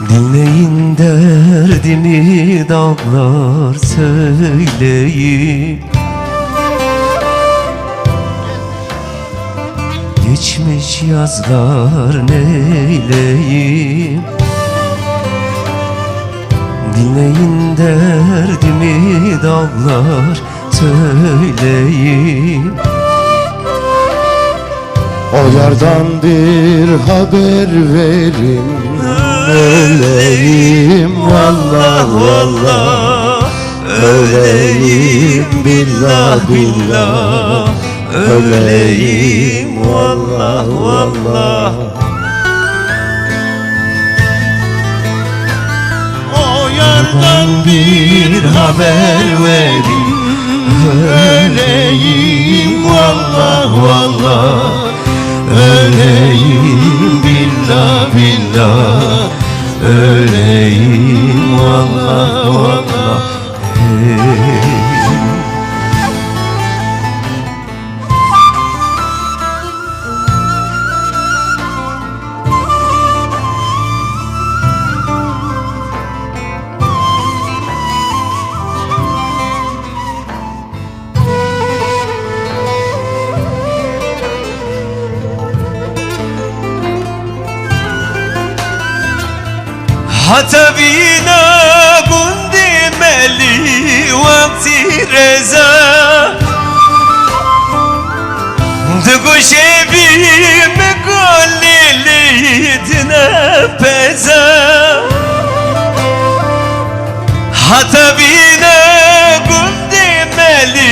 Dinleyin derdimi dağlar söyleyip, geçmiş yazlar neyleyim. Dinleyin derdimi dağlar söyleyip, o yardan bir haber verin, öleyim vallah vallah, öleyim billah billah, öleyim vallah vallah. O yardan bir haber verin, öleyim vallah vallah, öleyim billah billah, öleyim vallah vallah. Hey. Hatabina gundimeli vakti reza, Dıguşebi megalilidine peza. Hatabina gundimeli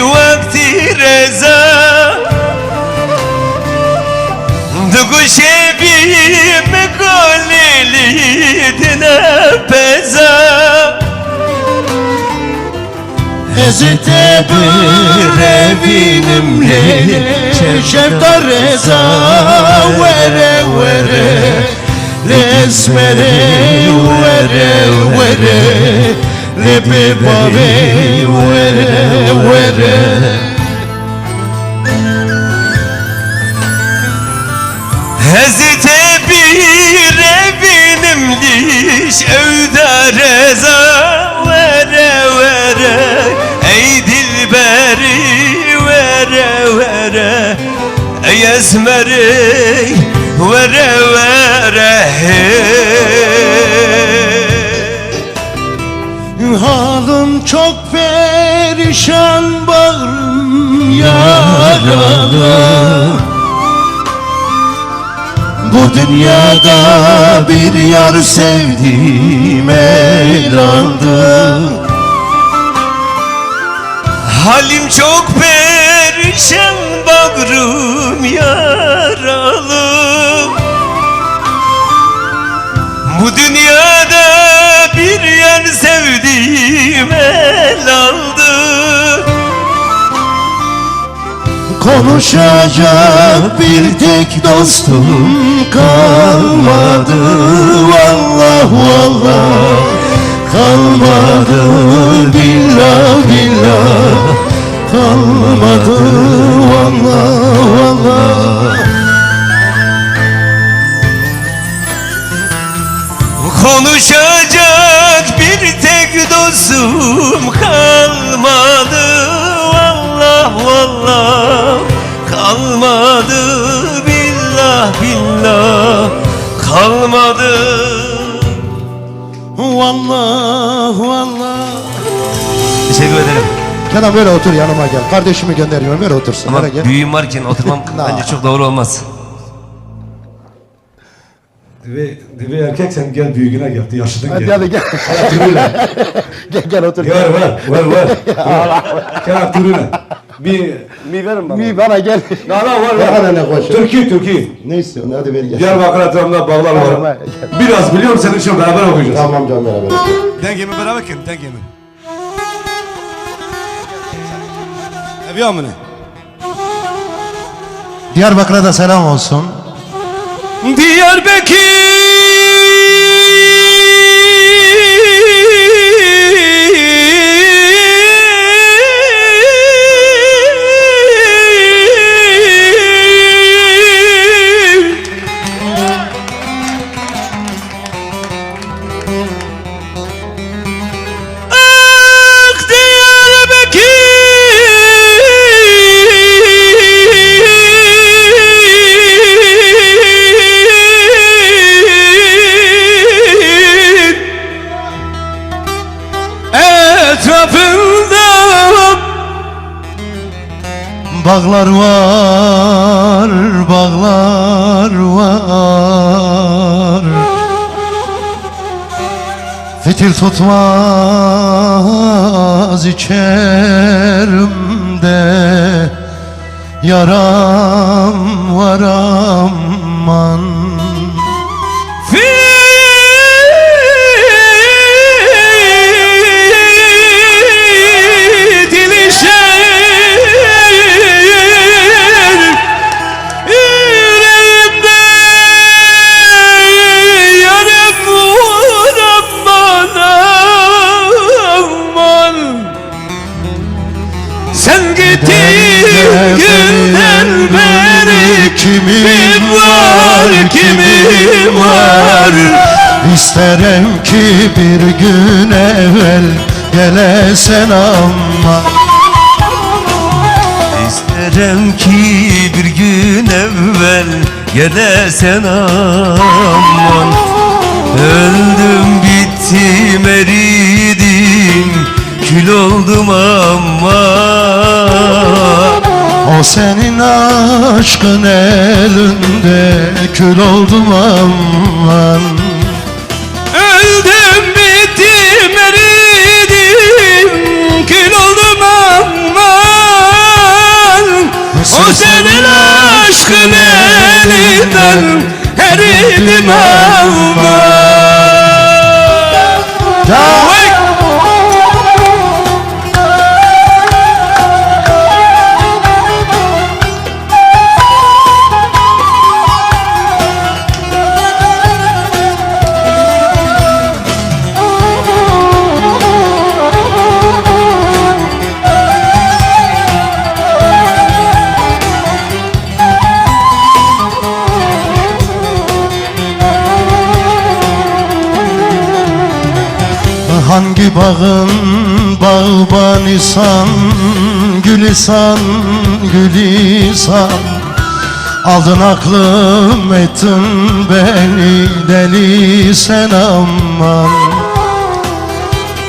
vakti reza, Dıguşebi megalilidine peza. Ezite birevinimle şeftar reza, vere vere resmere vere vere, rebe bave vere vere. Hazreti bir evinim liş evde reza, vere vere ey dilberi, vere vere ey esmeri, vere vere hey. Halim çok perişan, bağrım yaralı. Bu dünyada bir yar sevdim elandı. Halim çok perişan, bağrım yaralı. Bu dünyada bir yar sevdim el aldı. Konuşacak bir tek dostum kalmadı, vallah vallah kalmadı, billah billah kalmadı, vallah vallah. Konuşacak bir tek dostum kalmadı, vallah vallah kalmadı, billah billah kalmadı, vallah vallah. Teşekkür ederim. Kenan böyle otur, yanıma gel. Kardeşimi gönderiyorum, böyle otursun. Ama Gel. büyüğüm varken oturmam bence çok doğru olmaz. Dibe erkek sen gel büyüğüne gel, yaşlıdın Hadi gel. hadi gel. Gel otur. Var. Kenan Turun'a. Bir Mi verin bana. Mi bana gel. var. Ne koş. Türkiye. Ne istiyorsun? Hadi ver gel. Diyarbakır etrafında bağlar Tamam, var. gel. Biraz biliyorum senin için beraber okuyacağız. Tamam canım, beraber. Dengemi beraber kim? Dengemi. Evi amına. Diyarbakır'a da selam olsun. Diyarbakır Ah Diyarbakır, etrafında Bağlar var, bağlar var. Fitil tutmaz içerimde. Yaram var aman. Sen gittiğin günden beri kimim var, kimim var? İsterim ki bir gün evvel gelesen ama. İsterim ki bir gün evvel gelesen aman. Öldüm bittim eridim, kül oldum ama. O senin aşkın elinde kül oldum aman. Öldüm bittim eridim, kül oldum aman. O senin aşkın elinden eridim aman. Hangi bağın bağbanisan, gülisan, gülisan. Aldın aklım ettin beni deli sen aman.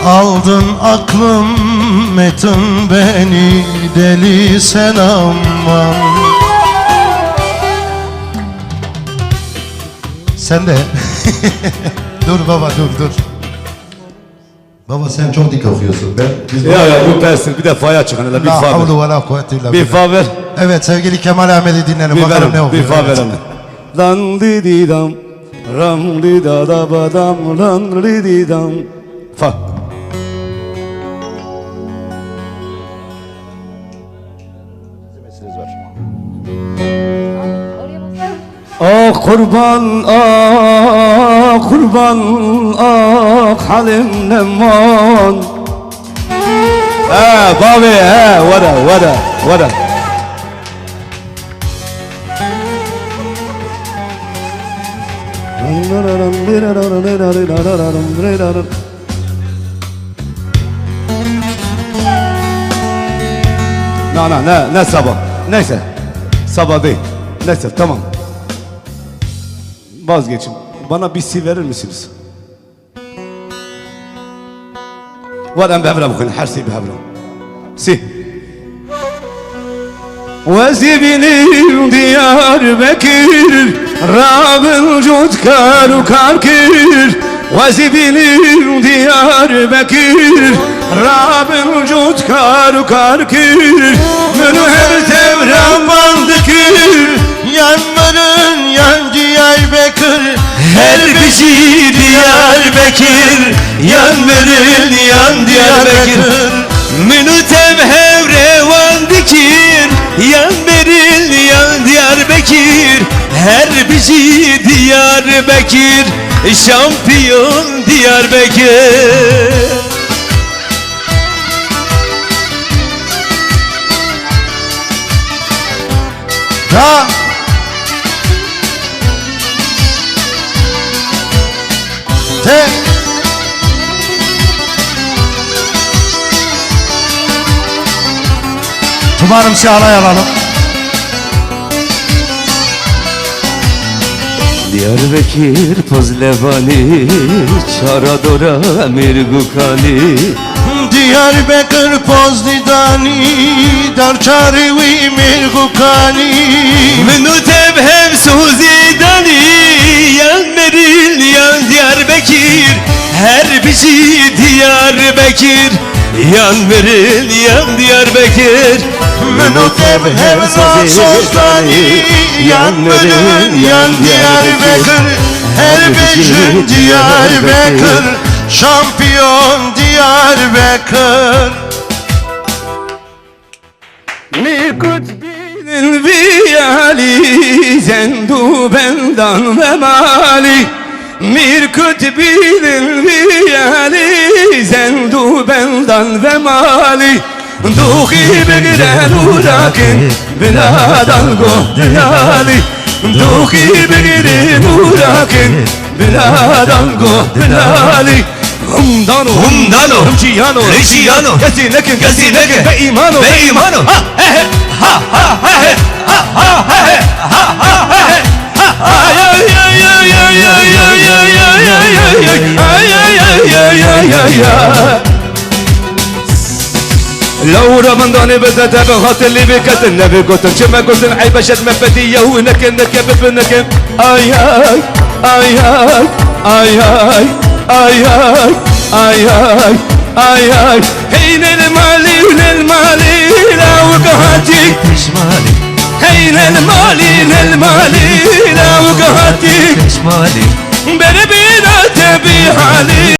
Aldın aklım ettin beni deli sen aman. Sen de dur baba dur. Baba sen çok dik okuyorsun. Ya bu persin bir de faya çıkın hele bir La fa havlu ver. ve la kuvvete illa Bir billah. fa ver. Evet sevgili Kemal Ahmet'i dinleyelim. Bir Bakalım ne ver. okuyor. Bir fa Evet. ver hele. Lan di di dam, ram di da da ba dam, lan di di dam. Fa. Ah kurban, ah kurban, ah halim lemon. Bobby, wada. Ne sabah. Neyse. Sabah değil. Neyse tamam. Vazgeçin. Bana bir si verir misiniz? وأنا بهبرة بكون حرسي بهبرة سي وزبني ديار بكر راب الجود كارو كاركر وزبني ديار بكر راب الجود كارو كاركر من her tevran bandıkır Yanların yan Diyarbakır. her bizi Diyarbakır yan verin yan Diyarbakır Münütem hevrevan dikir yan verin yan Diyarbakır her bizi Diyarbakır şampiyon Diyarbakır. Da te Umarım sihalay alalım. Diyarbakır Pozlevani Çaradora Mirgukani Diyarbakır Pozdidani Darçari ve Mirgukani Minuteb hem Suzidani Yan Meril yan Diyarbakır Her bizi Diyarbakır Yan Meril yan Diyarbakır Menuteb hem Sozlani Yan Meril yan Diyarbakır Her beşin Diyarbakır Şampiyon Diyarbakır Mirkut bilin viyali Zendu bendan ve mali Mirkut bilin viyali Zendu bendan ve mali Duhi begren urakin Biladan gohdiyali Duhi begren urakin Biladan gohdiyali Humdano Humdano Humciyano Riciyano Gazinekin Gazinekin Ve imano Ve imano Ha he he Ha ha he he Ha ha he he Ha ha he he Ay ay ay ay ay ay ay ay ay ay ay ay ay ay ay ay ay لو رمضان بدأت بغط اللي بكت النبي قلت شما قلت عيبشت مفتية ونك نكب بنك اي اي اي اي اي اي اي اي اي اي اي حين المالي للمالي لا وقهتي Pişmani حين المالي للمالي لا وقهتي Pişmani بني بينا تبي حالي